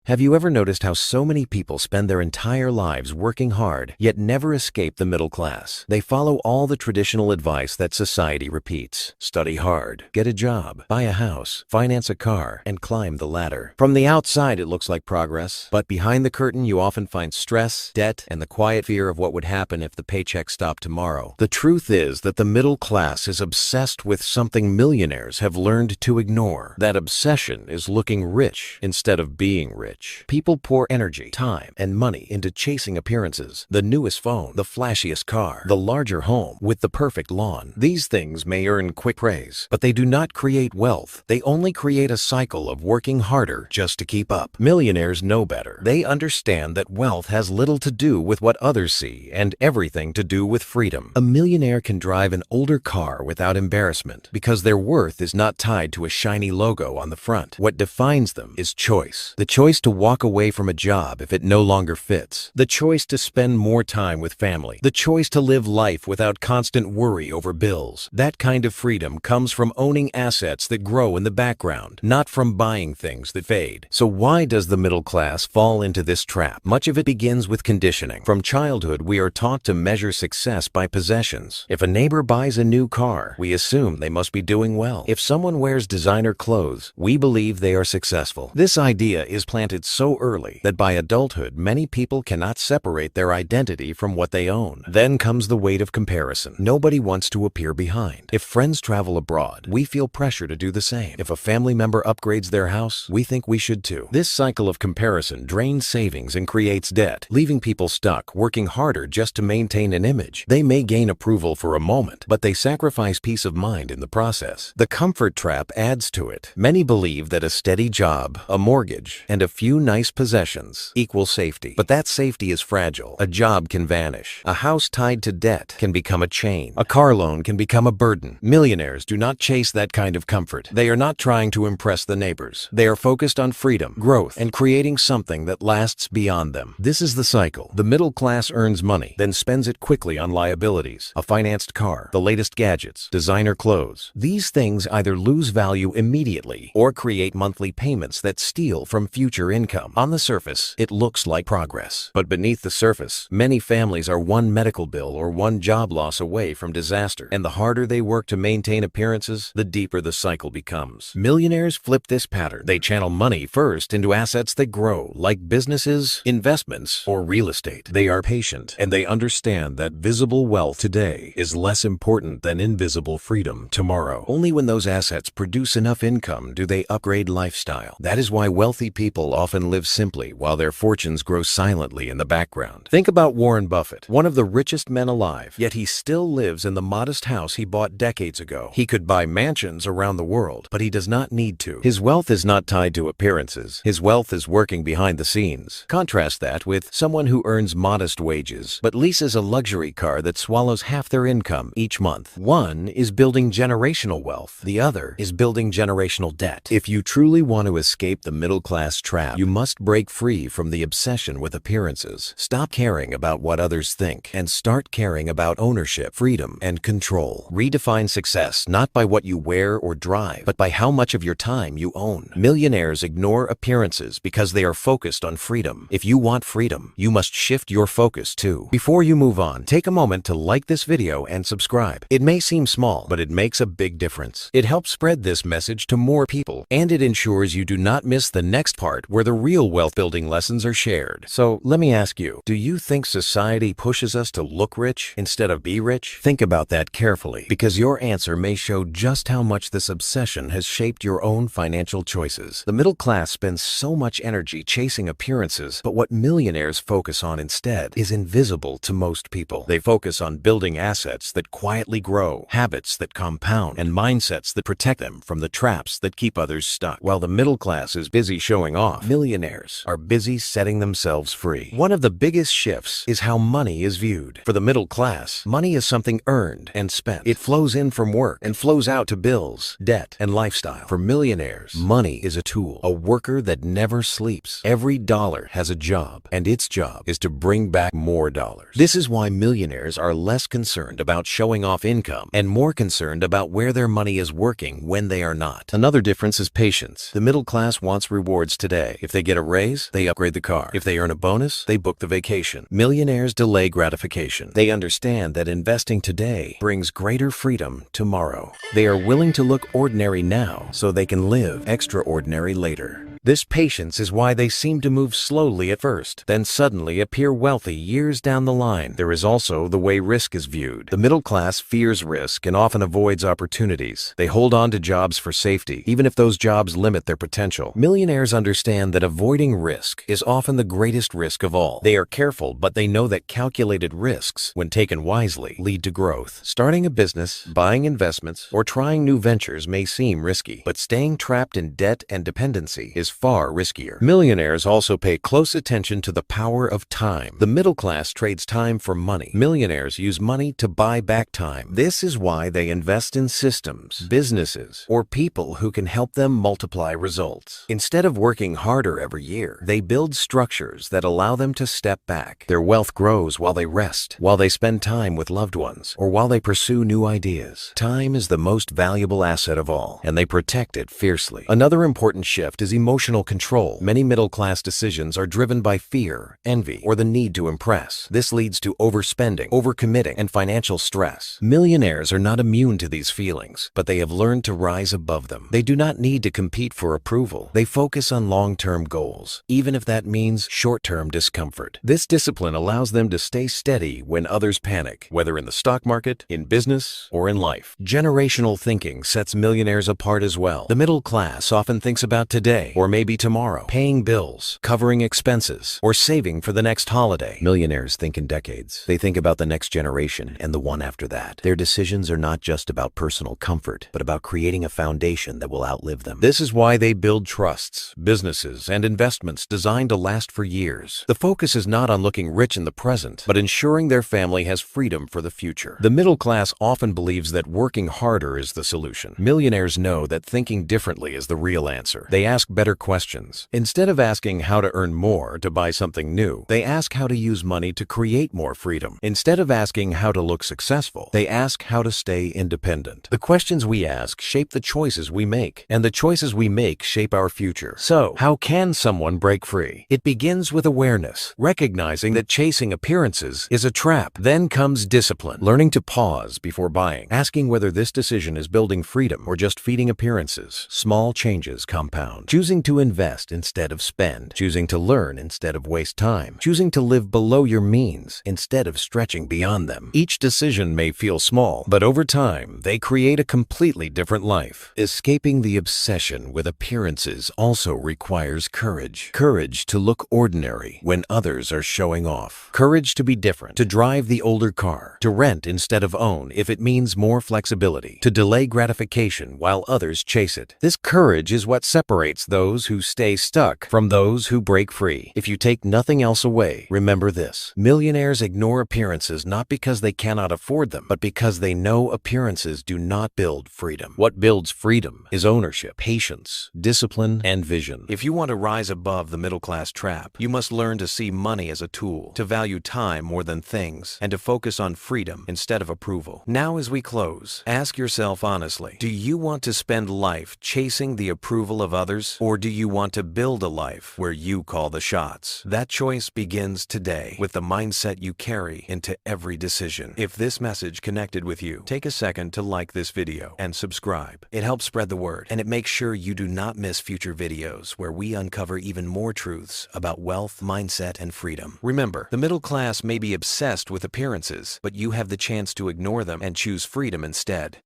Have you ever noticed how so many people spend their entire lives working hard, yet never escape the middle class? They follow all the traditional advice that society repeats. Study hard, get a job, buy a house, finance a car, and climb the ladder. From the outside, it looks like progress, but behind the curtain, you often find stress, debt, and the quiet fear of what would happen if the paycheck stopped tomorrow. The truth is that the middle class is obsessed with something millionaires have learned to ignore. That obsession is looking rich instead of being rich. People pour energy, time, and money into chasing appearances. The newest phone, the flashiest car, the larger home with the perfect lawn. These things may earn quick praise, but they do not create wealth. They only create a cycle of working harder just to keep up. Millionaires know better. They understand that wealth has little to do with what others see and everything to do with freedom. A millionaire can drive an older car without embarrassment because their worth is not tied to a shiny logo on the front. What defines them is choice. The choice to walk away from a job if it no longer fits. The choice to spend more time with family. The choice to live life without constant worry over bills. That kind of freedom comes from owning assets that grow in the background, not from buying things that fade. So why does the middle class fall into this trap? Much of it begins with conditioning. From childhood, we are taught to measure success by possessions. If a neighbor buys a new car, we assume they must be doing well. If someone wears designer clothes, we believe they are successful. This idea is planted so early that by adulthood, many people cannot separate their identity from what they own. Then comes the weight of comparison. Nobody wants to appear behind. If friends travel abroad, we feel pressure to do the same. If a family member upgrades their house, we think we should too. This cycle of comparison drains savings and creates debt, leaving people stuck, working harder just to maintain an image. They may gain approval for a moment, but they sacrifice peace of mind in the process. The comfort trap adds to it. Many believe that a steady job, a mortgage, and a few nice possessions equal safety. But that safety is fragile. A job can vanish. A house tied to debt can become a chain. A car loan can become a burden. Millionaires do not chase that kind of comfort. They are not trying to impress the neighbors. They are focused on freedom, growth, and creating something that lasts beyond them. This is the cycle. The middle class earns money, then spends it quickly on liabilities. A financed car, the latest gadgets, designer clothes. These things either lose value immediately or create monthly payments that steal from future income. On the surface, it looks like progress. But beneath the surface, many families are one medical bill or one job loss away from disaster. And the harder they work to maintain appearances, the deeper the cycle becomes. Millionaires flip this pattern. They channel money first into assets that grow, like businesses, investments, or real estate. They are patient, and they understand that visible wealth today is less important than invisible freedom tomorrow. Only when those assets produce enough income do they upgrade lifestyle. That is why wealthy people often live simply while their fortunes grow silently in the background. Think about Warren Buffett, one of the richest men alive, yet he still lives in the modest house he bought decades ago. He could buy mansions around the world, but he does not need to. His wealth is not tied to appearances. His wealth is working behind the scenes. Contrast that with someone who earns modest wages, but leases a luxury car that swallows half their income each month. One is building generational wealth. The other is building generational debt. If you truly want to escape the middle class trap, you must break free from the obsession with appearances. Stop caring about what others think and start caring about ownership, freedom, and control. Redefine success not by what you wear or drive, but by how much of your time you own. Millionaires ignore appearances because they are focused on freedom. If you want freedom, you must shift your focus too. Before you move on, take a moment to like this video and subscribe. It may seem small, but it makes a big difference. It helps spread this message to more people, and it ensures you do not miss the next part where the real wealth building lessons are shared. So let me ask you, do you think society pushes us to look rich instead of be rich? Think about that carefully, because your answer may show just how much this obsession has shaped your own financial choices. The middle class spends so much energy chasing appearances, but what millionaires focus on instead is invisible to most people. They focus on building assets that quietly grow, habits that compound, and mindsets that protect them from the traps that keep others stuck. While the middle class is busy showing off, millionaires are busy setting themselves free. One of the biggest shifts is how money is viewed. For the middle class, money is something earned and spent. It flows in from work and flows out to bills, debt, and lifestyle. For millionaires, money is a tool, a worker that never sleeps. Every dollar has a job, and its job is to bring back more dollars. This is why millionaires are less concerned about showing off income and more concerned about where their money is working when they are not. Another difference is patience. The middle class wants rewards today. today. If they get a raise, they upgrade the car. If they earn a bonus, they book the vacation. Millionaires delay gratification. They understand that investing today brings greater freedom tomorrow. They are willing to look ordinary now so they can live extraordinary later. This patience is why they seem to move slowly at first, then suddenly appear wealthy years down the line. There is also the way risk is viewed. The middle class fears risk and often avoids opportunities. They hold on to jobs for safety, even if those jobs limit their potential. Millionaires understand that avoiding risk is often the greatest risk of all. They are careful, but they know that calculated risks, when taken wisely, lead to growth. Starting a business, buying investments, or trying new ventures may seem risky, but staying trapped in debt and dependency is far riskier. Millionaires also pay close attention to the power of time. The middle class trades time for money. Millionaires use money to buy back time. This is why they invest in systems, businesses, or people who can help them multiply results. Instead of working harder every year, they build structures that allow them to step back. Their wealth grows while they rest, while they spend time with loved ones, or while they pursue new ideas. Time is the most valuable asset of all, and they protect it fiercely. Another important shift is emotional control. Many middle-class decisions are driven by fear, envy, or the need to impress. This leads to overspending, overcommitting, and financial stress. Millionaires are not immune to these feelings, but they have learned to rise above them. They do not need to compete for approval. They focus on long-term goals, even if that means short-term discomfort. This discipline allows them to stay steady when others panic, whether in the stock market, in business, or in life. Generational thinking sets millionaires apart as well. The middle class often thinks about today, or maybe tomorrow, paying bills, covering expenses, or saving for the next holiday. Millionaires think in decades. They think about the next generation and the one after that. Their decisions are not just about personal comfort, but about creating a foundation that will outlive them. This is why they build trusts, businesses, and investments designed to last for years. The focus is not on looking rich in the present, but ensuring their family has freedom for the future. The middle class often believes that working harder is the solution. Millionaires know that thinking differently is the real answer. They ask better questions. Instead of asking how to earn more to buy something new, they ask how to use money to create more freedom. Instead of asking how to look successful, they ask how to stay independent. The questions we ask shape the choices we make, and the choices we make shape our future. So, how can someone break free? It begins with awareness, recognizing that chasing appearances is a trap. Then comes discipline, learning to pause before buying, asking whether this decision is building freedom or just feeding appearances. Small changes compound. Choosing to invest instead of spend, choosing to learn instead of waste time, choosing to live below your means instead of stretching beyond them. Each decision may feel small, but over time, they create a completely different life. Escaping the obsession with appearances also requires courage. Courage to look ordinary when others are showing off. Courage to be different, to drive the older car, to rent instead of own if it means more flexibility, to delay gratification while others chase it. This courage is what separates those who stay stuck from those who break free. If you take nothing else away, remember this. Millionaires ignore appearances not because they cannot afford them, but because they know appearances do not build freedom. What builds freedom is ownership, patience, discipline, and vision. If you want to rise above the middle-class trap, you must learn to see money as a tool, to value time more than things, and to focus on freedom instead of approval. Now, as we close, ask yourself honestly, do you want to spend life chasing the approval of others, or do you want to build a life where you call the shots? That choice begins today with the mindset you carry into every decision. If this message connected with you, take a second to like this video and subscribe. It helps spread the word, and it makes sure you do not miss future videos where we uncover even more truths about wealth, mindset, and freedom. Remember, the middle class may be obsessed with appearances, but you have the chance to ignore them and choose freedom instead.